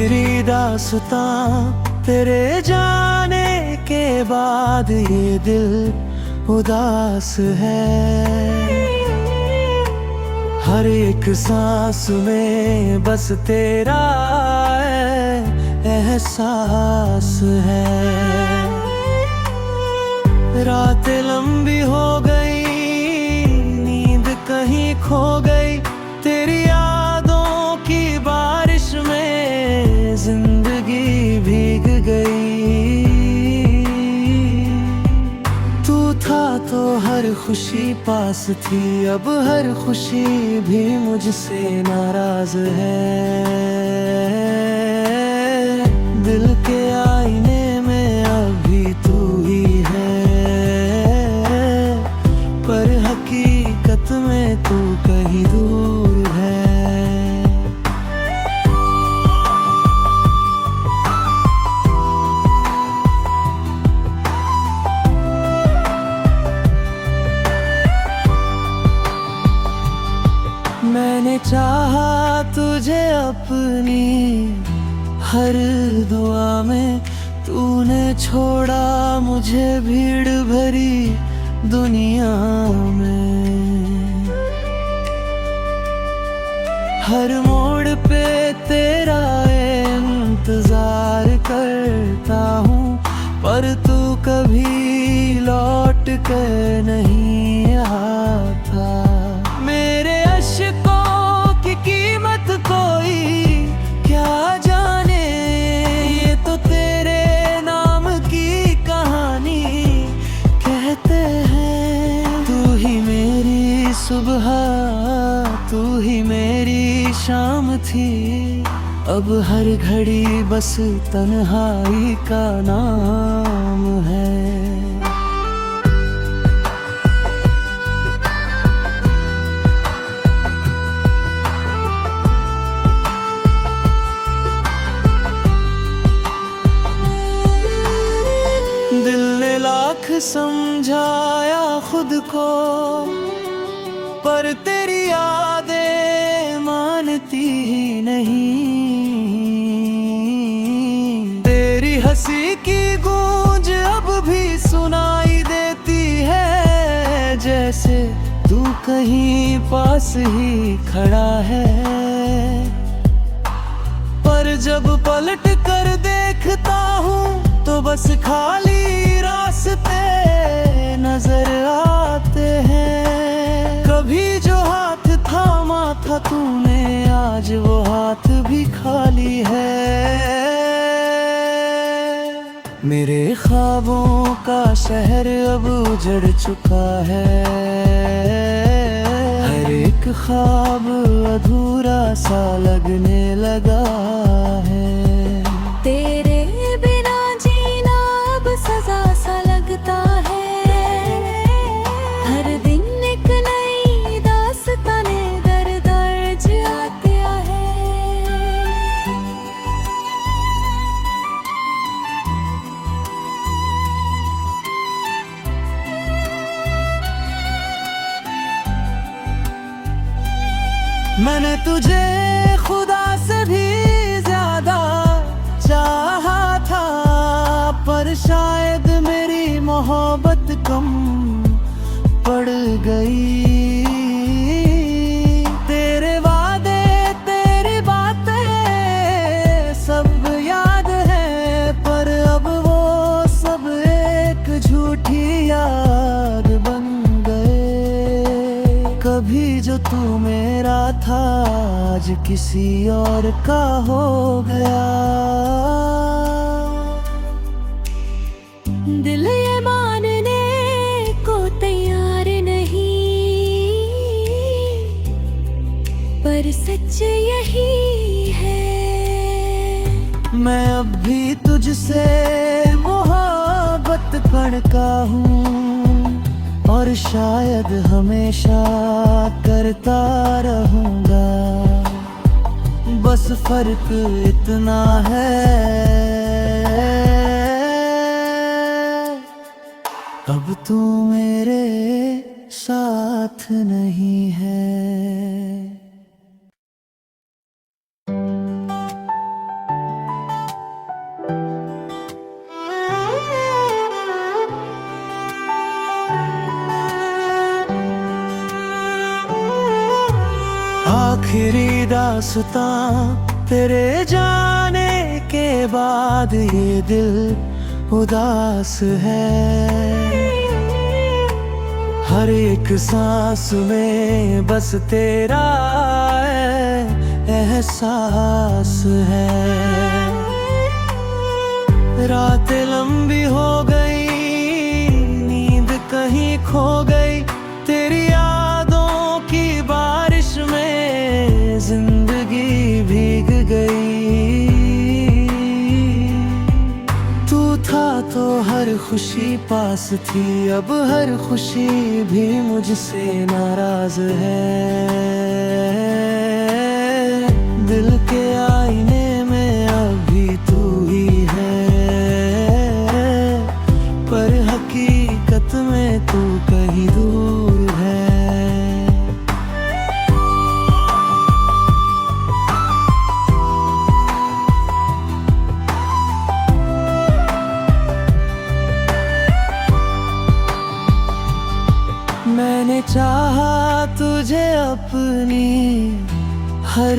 मेरी दास्तां तेरे जाने के बाद ये दिल उदास है। हर एक सांस में बस तेरा एहसास है। रातें लंबी हो गई, नींद कहीं खो गई, तेरी यादों की बारिश में जिंदगी भीग गई। तू था तो हर खुशी पास थी, अब हर खुशी भी मुझसे नाराज है। दिल के आईने में अभी तू ही है, पर हकीकत में तू कहीं दूर है। मैंने चाहा तुझे अपनी हर दुआ में, तूने छोड़ा मुझे भीड़ भरी दुनिया में। हर मोड़ पे तेरा इंतजार करता हूँ, पर तू कभी लौट कर नहीं आता। मेरे अश्कों की कीमत कोई क्या जाने, ये तो तेरे नाम की कहानी कहते हैं। तू ही मेरी सुबह, तू ही मेरी शाम थी, अब हर घड़ी बस तन्हाई का नाम है। दिल ने लाख समझाया खुद को, पर तेरी यादें मानती ही नहीं। तेरी हंसी की गूंज अब भी सुनाई देती है, जैसे तू कहीं पास ही खड़ा है। पर जब पलट कर देखता हूँ तो बस खाली रास्ते नजर आते हैं। कभी जो हाथ थामा था तूने, आज वो हाथ भी खाली है। मेरे ख्वाबों का शहर अब उजड़ चुका है, हर एक ख्वाब अधूरा सा लगने लगा है। तेरे बिना जीना अब सजा सा लगता है, हर दिन एक नई दास्ताने दर दर्ज आता है। मैंने तुझे खुदा से भी ज्यादा चाहा था, पर शायद मेरी मोहब्बत कम पड़ गई। तेरे वादे तेरी बातें सब याद है, पर अब वो सब एक झूठी याद बन गए। कभी जो तू मेरा था आज किसी और का हो गया। दिल ये मानने को तैयार नहीं, पर सच यही है। मैं अब भी तुझसे मोहब्बत करता हूँ, और शायद हमेशा करता रहूँगा। बस फर्क इतना है, अब तू मेरे साथ नहीं है। दास्तां तेरे जाने के बाद ये दिल उदास है। हर एक सांस में बस तेरा एहसास है। रातें लंबी हो गई, नींद कहीं खो गई, तेरी यादों की बारिश में जिंदगी भीग गई। तू था तो हर खुशी पास थी, अब हर खुशी भी मुझसे नाराज है। दिल के आईने में अभी तू ही है, पर हकीकत में तू कहीं दूर है। मैंने चाहा तुझे अपनी हर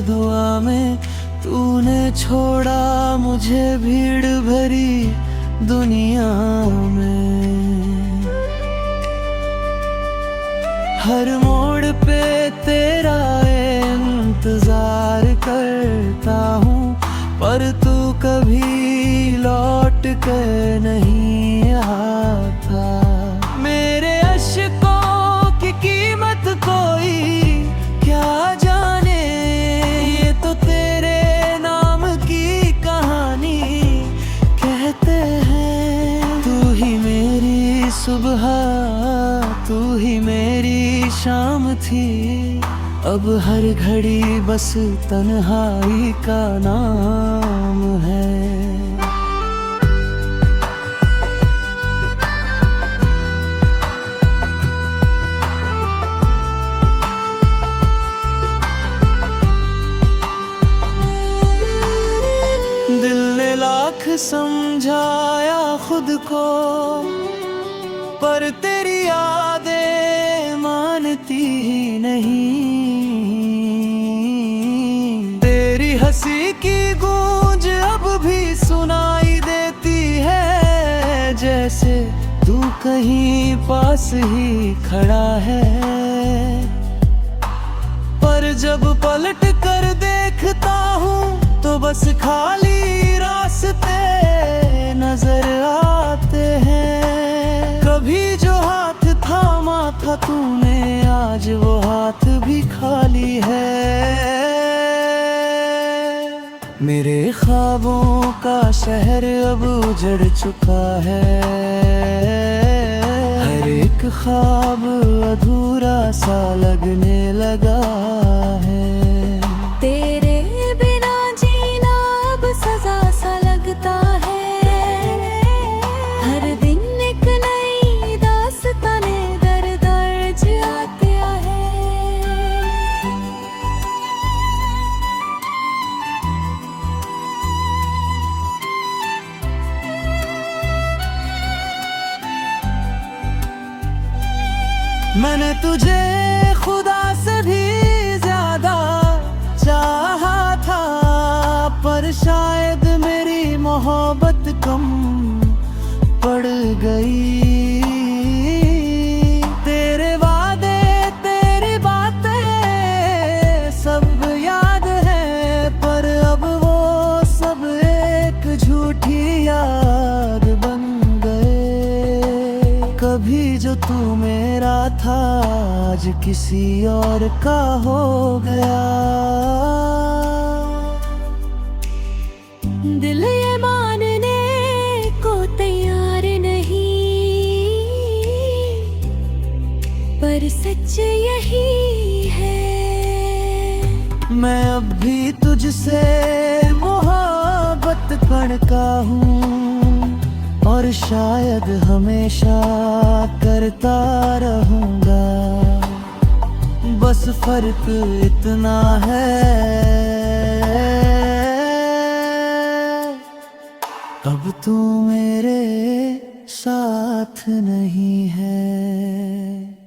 दुआ में, तूने छोड़ा मुझे भीड़ भरी दुनिया में। हर मोड़ पे तेरा इंतजार करता हूँ, पर तू कभी लौट कर नहीं आता। मेरे अश्कों की कीमत कोई क्या जाने, ये तो तेरे नाम की कहानी कहते हैं। तू ही मेरी सुबह, तू ही मेरी शाम थी, अब हर घड़ी बस तन्हाई का नाम है। दिल ने लाख समझाया खुद को, पर तेरी यादें मानती ही नहीं। तेरी हंसी की गूंज अब भी सुनाई देती है, जैसे तू कहीं पास ही खड़ा है। पर जब पलट कर देखता हूँ तो बस खाली रास्ते नजर आते हैं। कभी जो हाथ थामा था तूने, आज वो हाथ भी खाली है। मेरे ख्वाबों का शहर अब उजड़ चुका है, हर एक ख्वाब अधूरा सा लगने लगा है। तेरे बिना जीना अब सजा सा लगता है, हर दिन एक नई दास्ताने दर दर्ज आते है। मैंने तुझे खुदा से भी ज्यादा चाहा था, पर शायद मेरी मोहब्बत कम पड़ गई। तेरे वादे तेरी बातें सब याद है, पर अब वो सब एक झूठी याद बन गए। कभी जो तू मेरा था आज किसी और का हो गया। दिल ये मानने को तैयार नहीं, पर सच यही है। मैं अब भी तुझसे मोहब्बत करता हूँ, और शायद हमेशा करता रहूँगा। बस फर्क इतना है, अब तू मेरे साथ नहीं है।